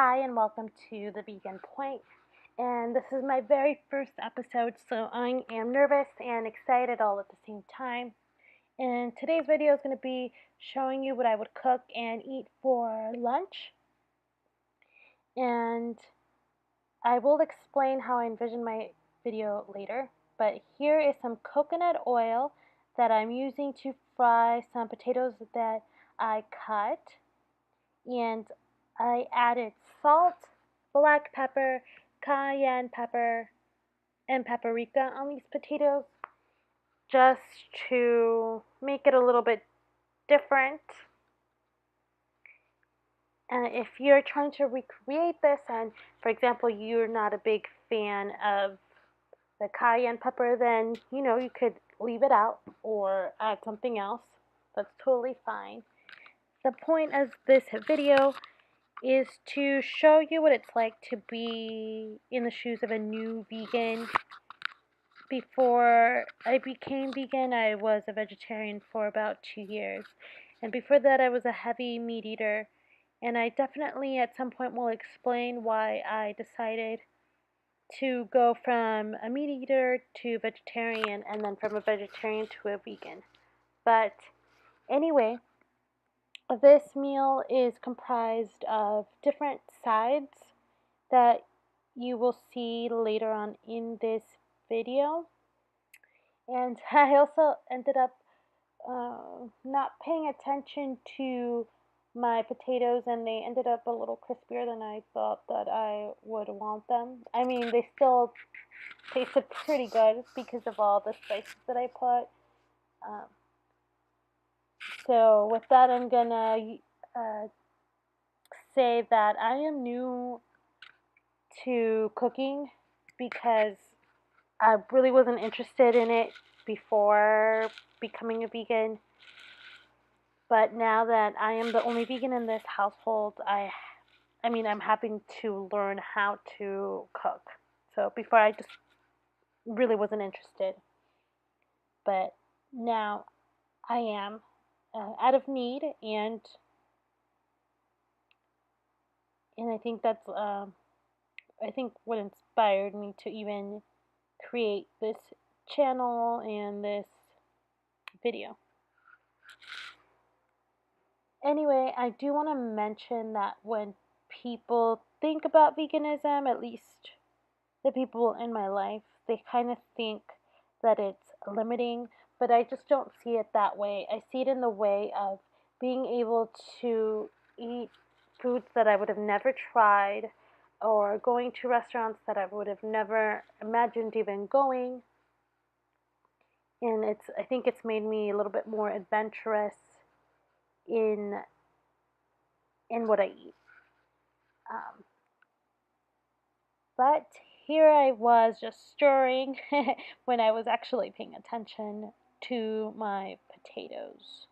Hi and welcome to The Vegan Point. And this is my very first episode, so I am nervous and excited all at the same time. And today's video is going to be showing you what I would cook and eat for lunch. And I will explain how I envision my video later. But here is some coconut oil that I'm using to fry some potatoes that I cut. And I added salt, black pepper, cayenne pepper, and paprika on these potatoes just to make it a little bit different. And if you're trying to recreate this, and for example, you're not a big fan of the cayenne pepper, then you could leave it out or add something else. That's totally fine. The point of this video is to show you what it's like to be in the shoes of a new vegan. Before I became vegan, I was a vegetarian for about 2 years. And before that, I was a heavy meat eater. And I definitely at some point will explain why I decided to go from a meat eater to vegetarian and then from a vegetarian to a vegan. But anyway, this meal is comprised of different sides that you will see later on in this video. And I also ended up not paying attention to my potatoes, and they ended up a little crispier than I thought that I would want them. I mean, they still tasted pretty good because of all the spices that I put. Um, so with that, I'm gonna say that I am new to cooking because I really wasn't interested in it before becoming a vegan. But now that I am the only vegan in this household, I'm having to learn how to cook. So before I just really wasn't interested. But now I am out of need, and I think that's I think what inspired me to even create this channel and this video. Anyway, I do want to mention that when people think about veganism, at least the people in my life, they kind of think that it's limiting, but I just don't see it that way. I see it in the way of being able to eat foods that I would have never tried, or going to restaurants that I would have never imagined even going. And I think it's made me a little bit more adventurous in what I eat. But here I was just stirring when I was actually paying attention to my potatoes.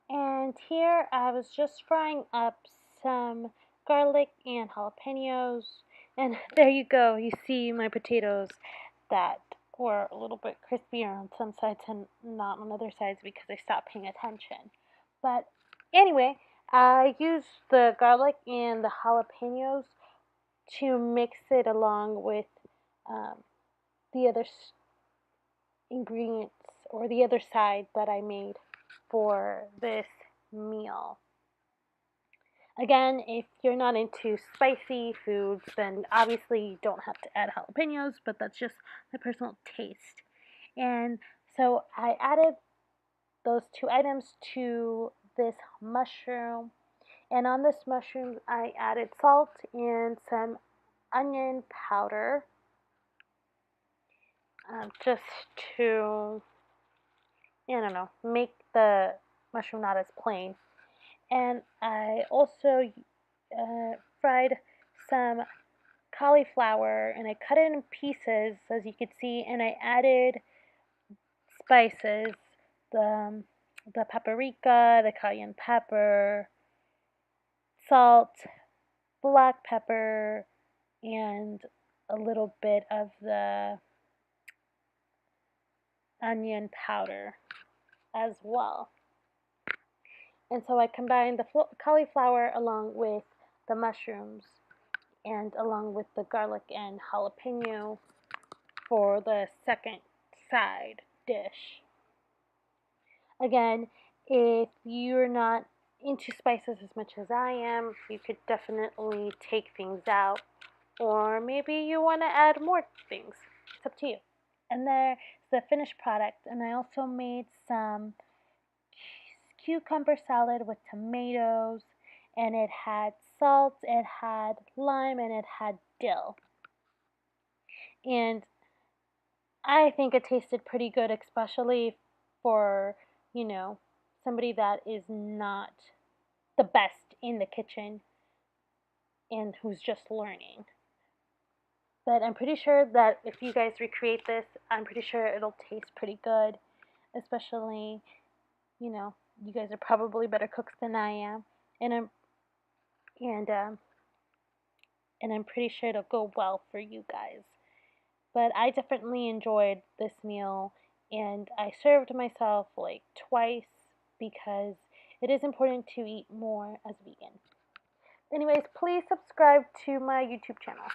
And here I was just frying up some garlic and jalapenos. And there you go, you see my potatoes that were a little bit crispier on some sides and not on other sides because I stopped paying attention. But anyway, I used the garlic and the jalapenos to mix it along with the other ingredients or the other side that I made for this meal. Again, if you're not into spicy foods, then obviously you don't have to add jalapenos, but that's just my personal taste. And so I added those two items to this mushroom. And on this mushroom, I added salt and some onion powder just to, I don't know, make the mushroom not as plain. And I also fried some cauliflower, and I cut it in pieces, as you can see, and I added spices, the paprika, the cayenne pepper, salt, black pepper, and a little bit of the onion powder as well. And so I combined the cauliflower along with the mushrooms and along with the garlic and jalapeno for the second side dish. Again, if you're not into spices as much as I am, you could definitely take things out, or maybe you want to add more things. It's up to you. And there's the finished product, and I also made some cucumber salad with tomatoes, and it had salt, it had lime, and it had dill. And I think it tasted pretty good, especially for, you know, somebody that is not the best in the kitchen and who's just learning. But I'm pretty sure that if you guys recreate this, I'm pretty sure it'll taste pretty good, especially, you know, you guys are probably better cooks than I am, and and um, I'm pretty sure it'll go well for you guys. But I definitely enjoyed this meal, and I served myself like twice because it is important to eat more as vegan. Anyways, please subscribe to my YouTube channel.